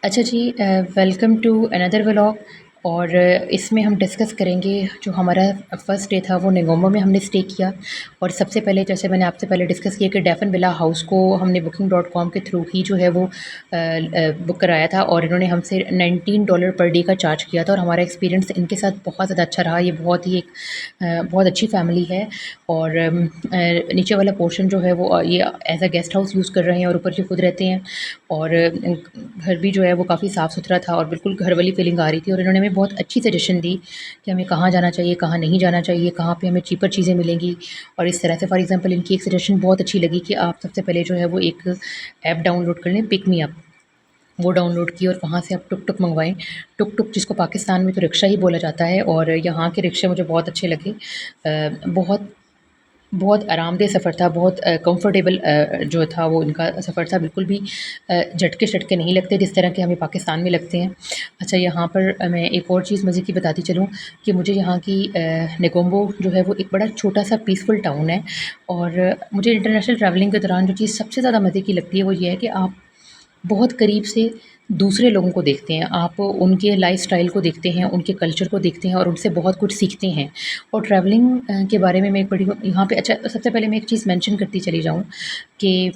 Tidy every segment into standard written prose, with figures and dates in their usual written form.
अच्छा जी, welcome to another vlog. और इसमें हम डिस्कस करेंगे जो हमारा फर्स्ट डे था वो नेगोमो में हमने स्टे किया। और सबसे पहले जैसे मैंने आपसे पहले डिस्कस किया कि डेफन विला हाउस को हमने booking.com के थ्रू ही जो है वो बुक कराया था और इन्होंने हमसे $19 पर डे का चार्ज किया था। और हमारा एक्सपीरियंस इनके साथ बहुत ज़्यादा अच्छा रहा। ये बहुत ही एक बहुत अच्छी फैमिली है। और नीचे वाला पोर्शन जो है वो ये as a guest house use कर रहे हैं और ऊपर ये खुद रहते हैं। और घर भी जो है वो काफ़ी साफ़ सुथरा था और बिल्कुल घर वाली फीलिंग आ रही थी। और इन्होंने हमें बहुत अच्छी सजेशन दी कि हमें कहाँ जाना चाहिए, कहाँ नहीं जाना चाहिए, कहाँ पे हमें चीपर चीज़ें मिलेंगी। और इस तरह से फॉर एग्जांपल इनकी एक सजेशन बहुत अच्छी लगी कि आप सबसे पहले जो है वो एक ऐप डाउनलोड कर लें, पिक मी अप। वो डाउनलोड की और वहाँ से आप टुक-टुक मंगवाएँ। टुक-टुक जिसको पाकिस्तान में तो रिक्शा ही बोला जाता है और यहाँ के रिक्शे मुझे बहुत अच्छे लगे। बहुत बहुत आरामदेह सफ़र था, बहुत कंफर्टेबल जो था वो इनका सफ़र था। बिल्कुल भी झटके-शटके नहीं लगते जिस तरह के हमें पाकिस्तान में लगते हैं। अच्छा, यहाँ पर मैं एक और चीज़ मज़े की बताती चलूँ कि मुझे यहाँ की नेगोम्बो जो है वो एक बड़ा छोटा-सा पीसफुल टाउन है। और मुझे इंटरनेशनल ट्रैवलिंग के दौरान जो चीज़ सबसे ज़्यादा मज़े की लगती है वो ये है कि आप बहुत करीब से दूसरे लोगों को देखते हैं, आप उनके लाइफ़स्टाइल को देखते हैं, उनके कल्चर को देखते हैं और उनसे बहुत कुछ सीखते हैं। और ट्रैवलिंग के बारे में मैं एक बड़ी यहाँ पे अच्छा सबसे पहले मैं एक चीज़ मेंशन करती चली जाऊँ कि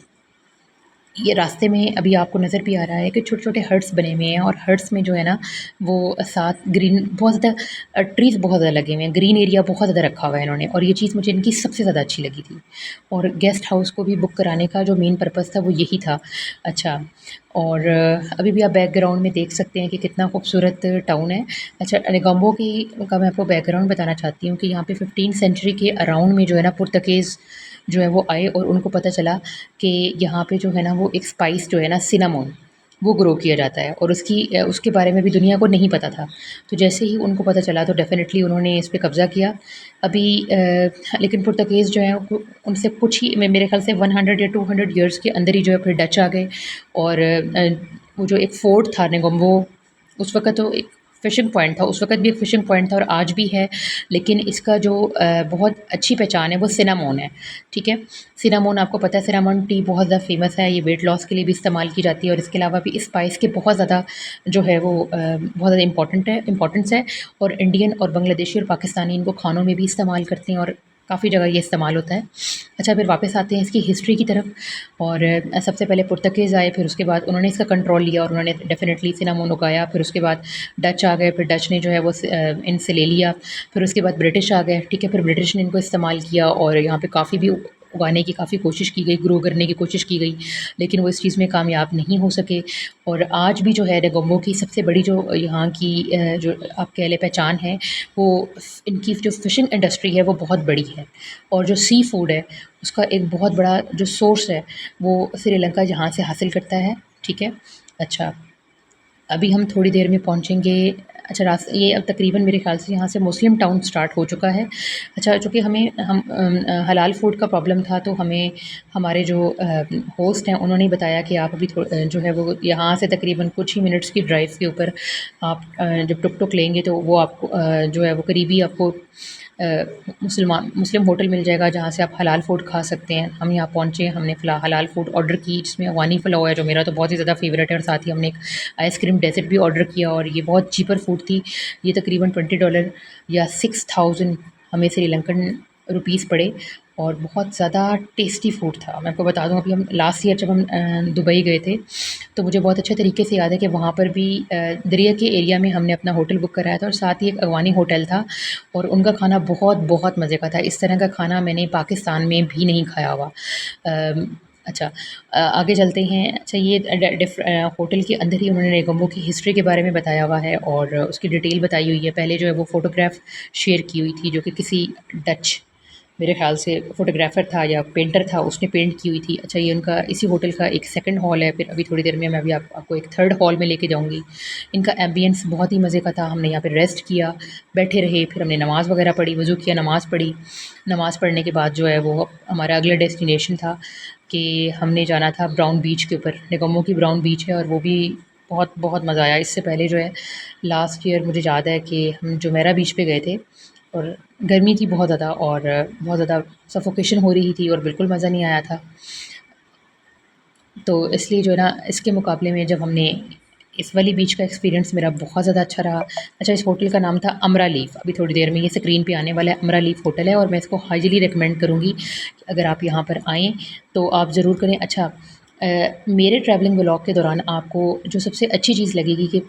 ये रास्ते में अभी आपको नज़र भी आ रहा है कि छोटे-छोटे हट्स बने हुए हैं और हट्स में जो है ना वो साथ ग्रीन बहुत ज़्यादा ट्रीज़ बहुत ज़्यादा लगे हुए हैं, ग्रीन एरिया बहुत ज़्यादा रखा हुआ है इन्होंने। और ये चीज़ मुझे इनकी सबसे ज़्यादा अच्छी लगी थी। और गेस्ट हाउस को भी बुक कराने का जो मेन पर्पज़ था वो यही था। अच्छा, और अभी भी आप बैकग्राउंड में देख सकते हैं कि कितना खूबसूरत टाउन है। अच्छा, नेगोम्बो की का मैं आपको बैकग्राउंड बताना चाहती हूँ कि यहाँ पे 15th सेंचुरी के अराउंड में जो है ना पुर्तगीज़ जो है वो आए और उनको पता चला कि यहाँ पे जो है ना वो एक स्पाइस जो है ना सिनामोन, वो ग्रो किया जाता है और उसके बारे में भी दुनिया को नहीं पता था। तो जैसे ही उनको पता चला तो डेफ़िनेटली उन्होंने इस पे कब्ज़ा किया। अभी लेकिन पुर्तगीज़ जो हैं उनसे कुछ ही मेरे ख़्याल से 100 या 200 ईयर्स के अंदर ही जो है फिर डच आ गए। और वो जो एक फ़ोर्ट था नेगोम्बो, उस वक़्त तो एक फ़िशिंग पॉइंट था, उस वक़्त भी एक फ़िशिंग पॉइंट था और आज भी है। लेकिन इसका जो बहुत अच्छी पहचान है वो सिनामोन है, ठीक है? सिनामोन आपको पता है सिनामोन टी बहुत ज़्यादा फ़ेमस है, ये वेट लॉस के लिए भी इस्तेमाल की जाती है और इसके अलावा भी इस स्पाइस के बहुत ज़्यादा जो है वो बहुत ज़्यादा इम्पोर्टेंस है। और इंडियन और बांग्लादेशी और पाकिस्तानी इनको खानों में भी इस्तेमाल करते हैं और काफ़ी जगह ये इस्तेमाल होता है। अच्छा, फिर वापस आते हैं इसकी हिस्ट्री की तरफ। और सबसे पहले पुर्तगीज़ आए, फिर उसके बाद उन्होंने इसका कंट्रोल लिया और उन्होंने डेफ़िनेटली सिनामोन उगाया। फिर उसके बाद डच आ गए, फिर डच ने जो है वो इनसे ले लिया। फिर उसके बाद ब्रिटिश आ गए, ठीक है? फिर ब्रिटिश ने इनको इस्तेमाल किया और यहाँ पे काफ़ी भी उगाने की काफ़ी कोशिश की गई, ग्रो करने की कोशिश की गई, लेकिन वो इस चीज़ में कामयाब नहीं हो सके। और आज भी जो है नेगोम्बो की सबसे बड़ी जो यहाँ की जो आप कह लें पहचान है, वो इनकी जो फ़िशिंग इंडस्ट्री है वो बहुत बड़ी है। और जो सी फूड है उसका एक बहुत बड़ा जो सोर्स है वो श्रीलंका यहाँ से हासिल करता है, ठीक है? अच्छा, अभी हम थोड़ी देर में पहुँचेंगे। अच्छा, ये अब तकरीबन मेरे ख़्याल से यहाँ से मुस्लिम टाउन स्टार्ट हो चुका है। अच्छा, चूँकि हलाल फूड का प्रॉब्लम था तो हमें हमारे जो होस्ट हैं उन्होंने बताया कि आप अभी जो है वो यहाँ से तकरीबन कुछ ही मिनट्स की ड्राइव के ऊपर आप जब टुक-टुक लेंगे तो वो आपको जो है वो करीबी आपको मुस्लिम होटल मिल जाएगा जहाँ से आप हलाल फूड खा सकते हैं। हम यहाँ पहुँचे, हमने हलाल फूड ऑर्डर की जिसमें अफ़गानी पुलाव है जो मेरा तो बहुत ही ज़्यादा फ़ेवरेट है और साथ ही हमने एक आइसक्रीम डेज़र्ट भी ऑर्डर किया और ये बहुत चीपर फूड थी। ये तकरीबन $20 या 6000 हमें श्रीलंकन रुपीस पड़े और बहुत ज़्यादा टेस्टी फूड था। मैं आपको बता दूँ, अभी हम लास्ट ईयर जब हम दुबई गए थे तो मुझे बहुत अच्छे तरीके से याद है कि वहाँ पर भी दरिया के एरिया में हमने अपना होटल बुक कराया था और साथ ही एक अफ़गानी होटल था और उनका खाना बहुत बहुत मज़े का था। इस तरह का खाना मैंने पाकिस्तान में भी नहीं खाया हुआ। अच्छा, आगे चलते हैं। अच्छा, ये होटल के अंदर ही उन्होंने नेगोम्बो की हिस्ट्री के बारे में बताया हुआ है और उसकी डिटेल बताई हुई है। पहले जो है वो फ़ोटोग्राफ शेयर की हुई थी जो कि किसी डच मेरे ख़्याल से फ़ोटोग्राफ़र था या पेंटर था, उसने पेंट की हुई थी। अच्छा, ये उनका इसी होटल का एक सेकंड हॉल है। फिर अभी थोड़ी देर में मैं अभी आपको एक थर्ड हॉल में लेके जाऊँगी। इनका एम्बियंस बहुत ही मज़े का था। हमने यहाँ पे रेस्ट किया, बैठे रहे, फिर हमने नमाज़ वग़ैरह पढ़ी, वज़ू किया, नमाज़ पढ़ी। नमाज़ पढ़ने के बाद जो है वो हमारा अगला डेस्टिनेशन था कि हमने जाना था ब्राउन बीच के ऊपर। नेगोम्बो की ब्राउन बीच है और वो भी बहुत बहुत मज़ा आया। इससे पहले जो है लास्ट ईयर मुझे याद है कि हम जुमेरा बीच पे गए थे और गर्मी थी बहुत ज़्यादा और बहुत ज़्यादा सफोकेशन हो रही थी और बिल्कुल मज़ा नहीं आया था। तो इसलिए जो है ना इसके मुकाबले में जब हमने इस वाली बीच का एक्सपीरियंस मेरा बहुत ज़्यादा अच्छा रहा। अच्छा, इस होटल का नाम था अमरा लीफ। अभी थोड़ी देर में ये स्क्रीन पे आने वाला है। अमरा लीफ होटल है और मैं इसको हाईली रिकमेंड करूँगी कि अगर आप यहाँ पर आएँ तो आप ज़रूर करें। अच्छा, मेरे ट्रैवलिंग व्लॉग के दौरान आपको जो सबसे अच्छी चीज़ लगेगी कि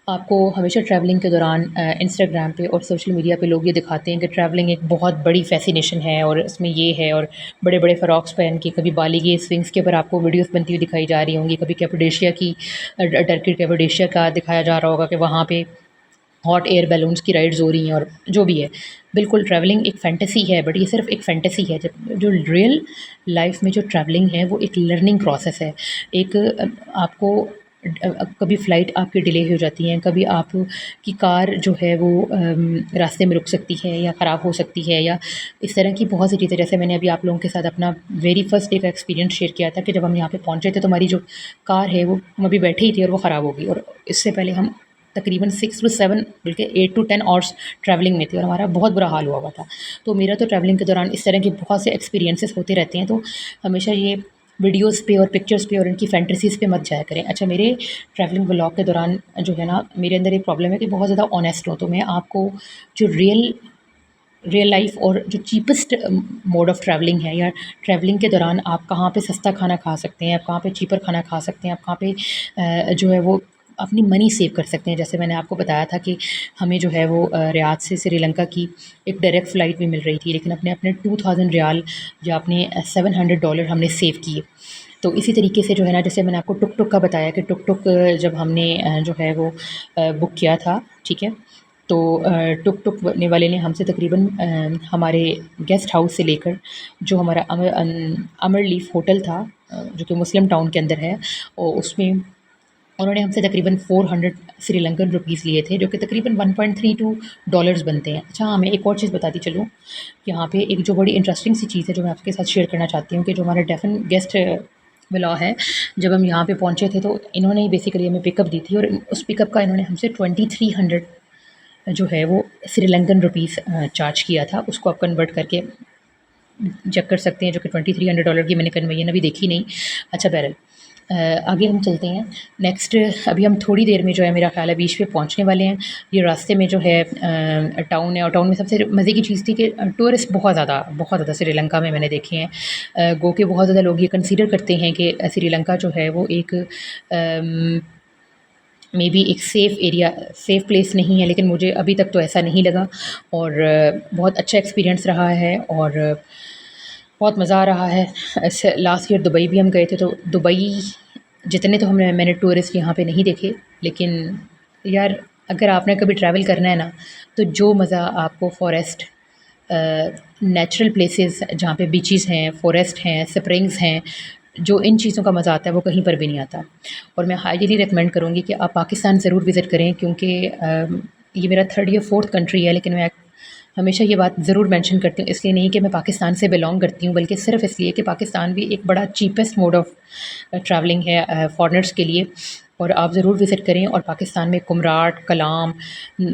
आपको हमेशा ट्रैवलिंग के दौरान इंस्टाग्राम पे और सोशल मीडिया पे लोग ये दिखाते हैं कि ट्रैवलिंग एक बहुत बड़ी फ़ैसिनेशन है और इसमें ये है, और बड़े-बड़े फ़्रॉक्स पहन के कभी बाली के स्विंग्स के ऊपर आपको वीडियोज़ बनती हुई दिखाई जा रही होंगी, कभी कैपेडोशिया की टर्की कैपेडोशिया का दिखाया जा रहा होगा कि वहाँ पे हॉट एयर बैलून्स की राइड्स हो रही हैं और जो भी है। बिल्कुल ट्रैवलिंग एक फ़ैंटेसी है, बट ये सिर्फ़ एक फ़ैंटेसी है। जब जो रियल लाइफ़ में जो ट्रैवलिंग है वो एक लर्निंग प्रोसेस है। एक आपको कभी फ़्लाइट आपकी डिले हो जाती है, कभी आपकी कार जो है वो रास्ते में रुक सकती है या ख़राब हो सकती है, या इस तरह की बहुत सी चीज़ें। जैसे मैंने अभी आप लोगों के साथ अपना वेरी फर्स्ट डे का एक्सपीरियंस शेयर किया था कि जब हम यहाँ पे पहुँचे थे तो हमारी जो कार है वो, हम अभी बैठे ही थे और वो ख़राब हो गई, और इससे पहले हम तकरीबन 6 टू 7 बल्कि 8 टू 10 आवर्स ट्रैवलिंग में थे और हमारा बहुत बुरा हाल हुआ था। तो मेरा तो ट्रैवलिंग के दौरान इस तरह के बहुत से एक्सपीरियंसेस होते रहते हैं, तो हमेशा ये वीडियोज़ पे और पिक्चर्स पे और इनकी फैंटेसीज़ पे मत जाया करें। अच्छा, मेरे ट्रैवलिंग व्लॉग के दौरान जो है ना, मेरे अंदर एक प्रॉब्लम है कि बहुत ज़्यादा ऑनेस्ट हूँ, तो मैं आपको जो रियल रियल लाइफ और जो चीपेस्ट मोड ऑफ़ ट्रैवलिंग है, या ट्रैवलिंग के दौरान आप कहाँ पे सस्ता खाना खा सकते हैं, आप कहाँ पे चीपर खाना खा सकते हैं, आप कहाँ पे जो है वो अपनी मनी सेव कर सकते हैं। जैसे मैंने आपको बताया था कि हमें जो है वो रियाद से श्रीलंका की एक डायरेक्ट फ़्लाइट भी मिल रही थी, लेकिन अपने अपने 2000 रियाल या अपने $700 हमने सेव किए। तो इसी तरीके से जो है ना, जैसे मैंने आपको टुक-टुक का बताया कि टुक-टुक जब हमने जो है वो बुक किया था, ठीक है? तो टुक-टुक ने वाले ने हमसे तकरीबन हमारे गेस्ट हाउस से लेकर जो हमारा अमर लीफ होटल था, जो कि मुस्लिम टाउन के अंदर है, और उसमें उन्होंने हमसे तकरीबन 400 श्रीलंकन रुपीस लिए थे, जो कि तकरीबन $1.32 बनते हैं। अच्छा हाँ, मैं एक और चीज़ बताती चलूँ, यहाँ पे एक जो बड़ी इंटरेस्टिंग सी चीज़ है जो मैं आपके साथ शेयर करना चाहती हूँ कि जो हमारा डेफ़न गेस्ट विला है, जब हम यहाँ पे पहुँचे थे तो इन्होंने ही बेसिकली हमें पिकअप दी थी, और उस पिकअप का इन्होंने हमसे 2300 जो है वो श्रीलंकन रुपीस चार्ज किया था। उसको आप कन्वर्ट करके चेक कर सकते हैं, जो कि $2300 की मैंने कन्वर्जन अभी देखी नहीं। अच्छा, बहरहाल आगे हम चलते हैं। नेक्स्ट, अभी हम थोड़ी देर में जो है मेरा ख़्याल है बीच पे पहुंचने वाले हैं। ये रास्ते में जो है टाउन है, और टाउन में सबसे मज़े की चीज़ थी कि टूरिस्ट बहुत ज़्यादा श्रीलंका में मैंने देखे हैं। गो के बहुत ज़्यादा लोग ये कंसीडर करते हैं कि श्रीलंका जो है वो एक मे बी एक सेफ़ प्लेस नहीं है, लेकिन मुझे अभी तक तो ऐसा नहीं लगा, और बहुत अच्छा एक्सपीरियंस रहा है और बहुत मज़ा आ रहा है। ऐसे लास्ट ईयर दुबई भी हम गए थे, तो दुबई जितने तो मैंने टूरिस्ट यहाँ पे नहीं देखे, लेकिन यार अगर आपने कभी ट्रैवल करना है ना, तो जो मज़ा आपको फॉरेस्ट, नेचुरल प्लेसेस जहाँ पे बीचेस हैं, फॉरेस्ट हैं, स्प्रिंग्स हैं, जो इन चीज़ों का मज़ा आता है वो कहीं पर भी नहीं आता। और मैं हाईली रिकमेंड करूँगी कि आप पाकिस्तान ज़रूर विज़िट करें, क्योंकि ये मेरा 3rd या 4th कंट्री है, लेकिन मैं हमेशा ये बात ज़रूर मेंशन करती हूँ, इसलिए नहीं कि मैं पाकिस्तान से बिलॉन्ग करती हूँ, बल्कि सिर्फ़ इसलिए कि पाकिस्तान भी एक बड़ा चीपेस्ट मोड ऑफ़ ट्रैवलिंग है फ़ॉरेनर्स के लिए, और आप ज़रूर विज़िट करें। और पाकिस्तान में कुमराट, कलाम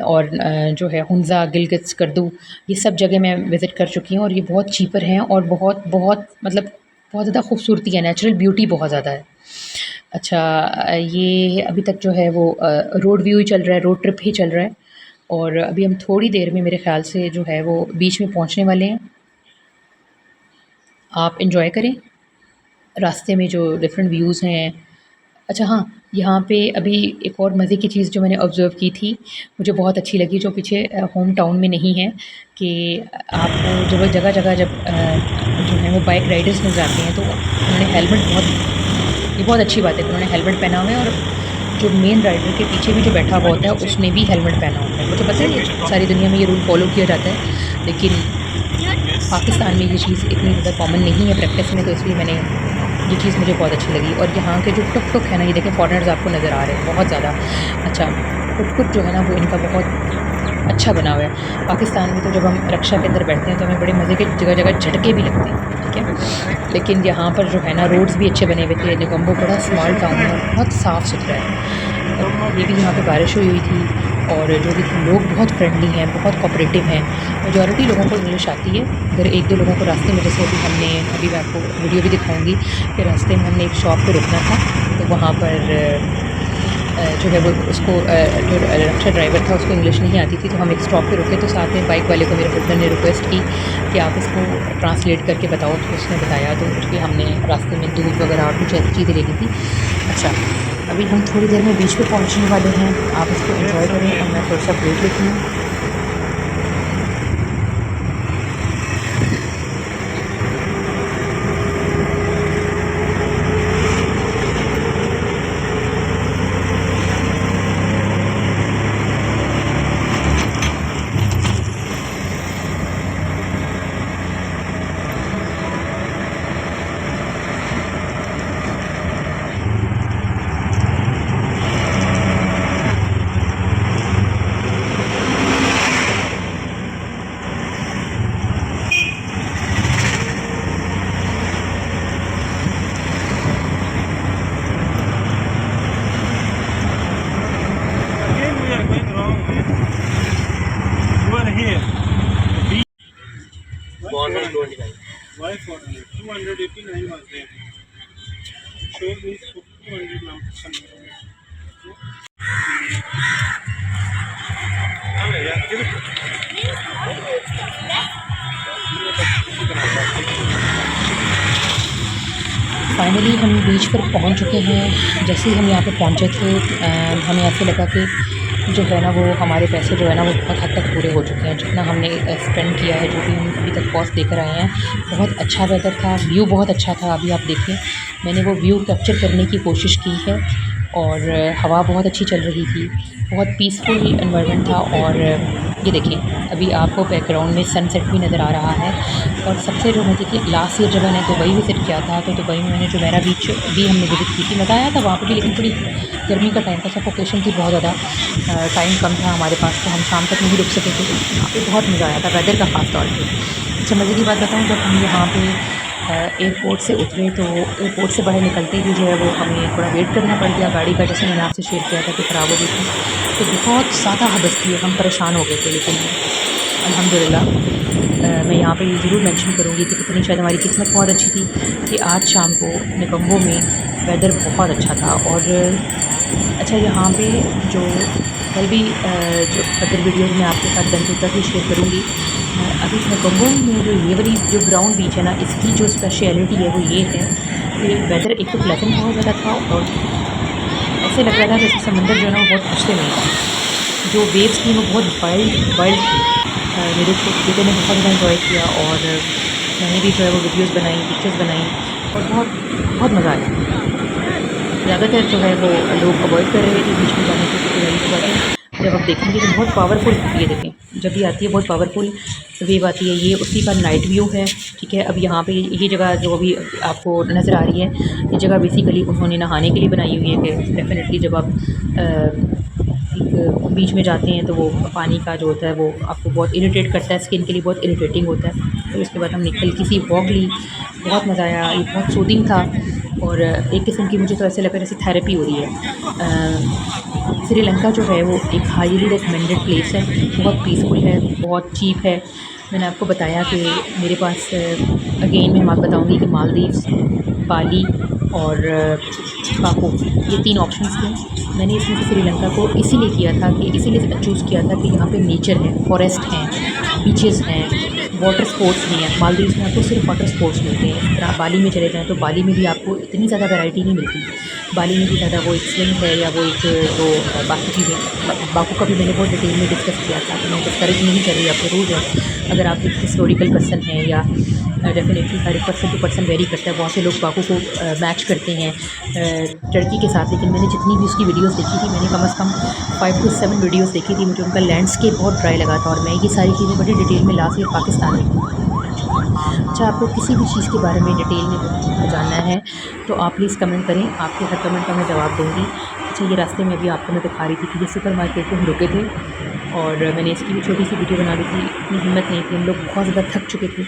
और जो है हुंज़ा, गिलगित, स्कर्दू, ये सब जगह मैं विज़िट कर चुकी हूँ, और ये बहुत चीपर हैं और बहुत बहुत मतलब बहुत ज़्यादा खूबसूरती है, नेचुरल ब्यूटी बहुत ज़्यादा है। अच्छा, ये अभी तक जो है वो रोड व्यू ही चल रहा है, रोड ट्रिप ही चल रहा है, और अभी हम थोड़ी देर में मेरे ख़्याल से जो है वो बीच में पहुंचने वाले हैं। आप एंजॉय करें रास्ते में जो डिफरेंट व्यूज़ हैं। अच्छा हाँ, यहाँ पे अभी एक और मज़े की चीज़ जो मैंने ऑब्ज़र्व की थी, मुझे बहुत अच्छी लगी, जो पीछे होम टाउन में नहीं है, कि आपको जब जगह-जगह जब जो है वो बाइक राइडर्स मिल जाते हैं, तो उन्होंने हेलमेट ये बहुत अच्छी बात है कि उन्होंने हेलमेट पहना हुआ है, और जो मेन राइडर के पीछे भी जो बैठा हुआ होता है उसने भी हेलमेट पहना होता है। मुझे पता है ये सारी दुनिया में ये रूल फ़ॉलो किया जाता है, लेकिन पाकिस्तान में ये चीज़ इतनी ज़्यादा कॉमन नहीं है प्रैक्टिस में, तो इसलिए मैंने ये चीज़ मुझे बहुत अच्छी लगी। और यहाँ के जो टुक-टुक है ना, ये देखें फॉरेनर्स आपको नज़र आ रहे हैं बहुत ज़्यादा। अच्छा, टुक-टुक जो है ना वो इनका बहुत अच्छा बना हुआ है। पाकिस्तान में तो जब हम रिक्शा के अंदर बैठते हैं तो हमें बड़े मज़े के जगह-जगह झटके भी लगते हैं, ठीक है? लेकिन यहाँ पर जो है ना रोड्स भी अच्छे बने हुए थे। नेगोम्बो बड़ा स्मॉल टाउन है और बहुत साफ़-सुथरा है। और ये भी यहाँ पे बारिश हुई थी, और जो भी लोग बहुत फ्रेंडली हैं, बहुत कोऑपरेटिव हैं। मेजॉरिटी लोगों को इंग्लिश आती है। अगर 1-2 लोगों को रास्ते में, जैसे अभी मैं आपको वीडियो भी दिखाऊंगी कि रास्ते में हमने एक शॉप पे रुकना था, तो वहाँ पर जो है वो उसको जो रक्षा ड्राइवर था उसको इंग्लिश नहीं आती थी, तो हम एक स्टॉप पे रुके, तो साथ में बाइक वाले को मेरे हस्बैंड ने रिक्वेस्ट की कि आप इसको ट्रांसलेट करके बताओ, तो उसने बताया, तो फिर हमने रास्ते में दूध वगैरह और कुछ ऐसी चीज़ें ले ली थी। अच्छा, अभी हम थोड़ी देर में बीच पे पहुंचने वाले हैं, आप इसको एंजॉय करें और मैं थोड़ा सा ब्रेक लेती हूँ। Why 400? 289 was there. Show me 200 now. Finally हम बीच पर पहुंच चुके हैं। जैसे ही हम यहाँ पे पहुंचे थे हमें ऐसे लगा कि जो है ना वो हमारे पैसे जो है ना वो बहुत हद तक पूरे हो चुके हैं। जितना हमने स्पेंड किया है, जो भी हम अभी तक कॉस्ट देकर आए हैं, बहुत अच्छा वेदर था, व्यू बहुत अच्छा था। अभी आप देखें, मैंने वो व्यू कैप्चर करने की कोशिश की है और हवा बहुत अच्छी चल रही थी, बहुत पीसफुल एनवायरनमेंट था। और ये देखें, अभी आपको बैकग्राउंड में सनसेट भी नज़र आ रहा है। और सबसे जो मुझे कि लास्ट ईयर जब मैंने दुबई विज़िट किया था, तो दुबई में मैंने जुमेरा बीच भी हमने विज़िट की थी, मज़ा आया था वहाँ पर भी, लेकिन थोड़ी गर्मी का टाइम था, सफोकेशन थी बहुत ज़्यादा, टाइम कम था हमारे पास, तो हम शाम तक नहीं रुक सके थे। यहाँ पे बहुत मज़ा आया था वेदर का ख़ास तौर पे। अच्छा, मज़े की बात बताऊँ, जब हम यहाँ पे एयरपोर्ट से उतरे तो एयरपोर्ट से बाहर निकलते ही जो है वो हमें थोड़ा वेट करना पड़ गया। गाड़ी का, जैसे मैंने आपसे शेयर किया था कि ख़राब हो गई थी, तो बहुत ज़्यादा हदस थी, हम परेशान हो गए थे। लेकिन अल्हम्दुलिल्लाह मैं यहाँ पे ये ज़रूर मेंशन करूँगी कि कितनी शायद हमारी किस्मत बहुत अच्छी थी कि आज शाम को निकम्बो में वेदर बहुत अच्छा था। और अच्छा, यहाँ पे जो कल भी जो अदर वीडियोज़ में आपके साथ बेनिफिट भी शेयर करूँगी। अभी निकम्बो में जो ये वाली जो ग्राउंड बीच है ना, इसकी जो स्पेशलिटी है वो ये है कि वेदर एक तो प्लेजेंट बहुत ज़्यादा था और ऐसे लग रहा था जैसे समंदर जो है ना वो बहुत गुस्से में था। जो वेव्स थी वो बहुत वाइल्ड थी। मेरे बेटे ने बहुत ज़्यादा इन्जॉय किया और मैंने भी जो है वो वीडियोज़ बनाई, पिक्चर्स बनाई और बहुत बहुत मज़ा आया। ज़्यादातर जो है वो लोग अवॉइड कर रहे थे बीच में जाने की, क्योंकि वही बात, जब आप देखेंगे तो बहुत पावरफुल, ये देखें जब भी आती है बहुत पावरफुल वेव आती है। ये उसी का नाइट व्यू है, ठीक है। अब यहाँ पे ये जगह जो अभी आपको नज़र आ रही है, ये जगह बेसिकली उन्होंने नहाने के लिए बनाई हुई है कि डेफिनेटली जब आप एक बीच में जाते हैं तो वो पानी का जो होता है वो आपको बहुत इरिटेट करता है, स्किन के लिए बहुत इरिटेटिंग होता है। तो उसके बाद हमने हल्की सी वॉक ली, बहुत मज़ा आया, ये बहुत सूदिंग था और एक किस्म की मुझे तो ऐसे लगा जैसे थेरेपी हो रही है। श्रीलंका जो है वो एक हाईली रिकमेंडेड प्लेस है, बहुत पीसफुल है, बहुत चीप है। मैंने आपको बताया कि मेरे पास अगेन मैं आपको बताऊंगी कि मालदीव्स, बाली और बाकू, ये 3 ऑप्शंस थे। मैंने इसमें से श्रीलंका को इसीलिए किया था कि इसीलिए चूज़ किया था कि यहाँ पे नेचर है, फॉरेस्ट हैं, बीचेस हैं, वाटर स्पोर्ट्स भी हैं। मालदीव्स में आपको सिर्फ वाटर स्पोर्ट्स मिलते हैं। इस तरह बाली में चले जाएँ तो बाली में भी आपको इतनी ज़्यादा वैरायटी नहीं मिलती। बाली में भी ज़्यादा वो एक स्विंग है या वो एक जो बाकी चीज़ें, बाकू का भी मैंने बहुत डिटेल में डिस्कस किया था, तो मैं डिस्करेज नहीं कर रही, आप ज़रूर है अगर आप एक हिस्टोरिकल पर्सन हैं या डेफिनेटली हर एक पर्सन टू पर्सन वेरी करता है। बहुत से लोग बाकू को मैच करते हैं टर्की के साथ, लेकिन मैंने जितनी भी उसकी वीडियोस देखी थी, मैंने कम से कम 5 to 7 वीडियोस देखी थी, मुझे उनका लैंडस्केप बहुत ड्राई लगा था और मैं ये सारी चीज़ें बड़ी डिटेल में लास्ट ईयर पाकिस्तान में। अच्छा, आपको किसी भी चीज़ के बारे में डिटेल में जानना है तो आप प्लीज़ कमेंट करें, आपके हर कमेंट का मैं जवाब दूँगी। अच्छा, ये रास्ते में अभी आपको मैं दिखा रही थी कि ये सुपर मार्केट में हम रुके थे और मैंने इसकी भी छोटी सी वीडियो बना ली थी। इतनी हिम्मत नहीं थी, हम लोग बहुत ज़्यादा थक चुके थे,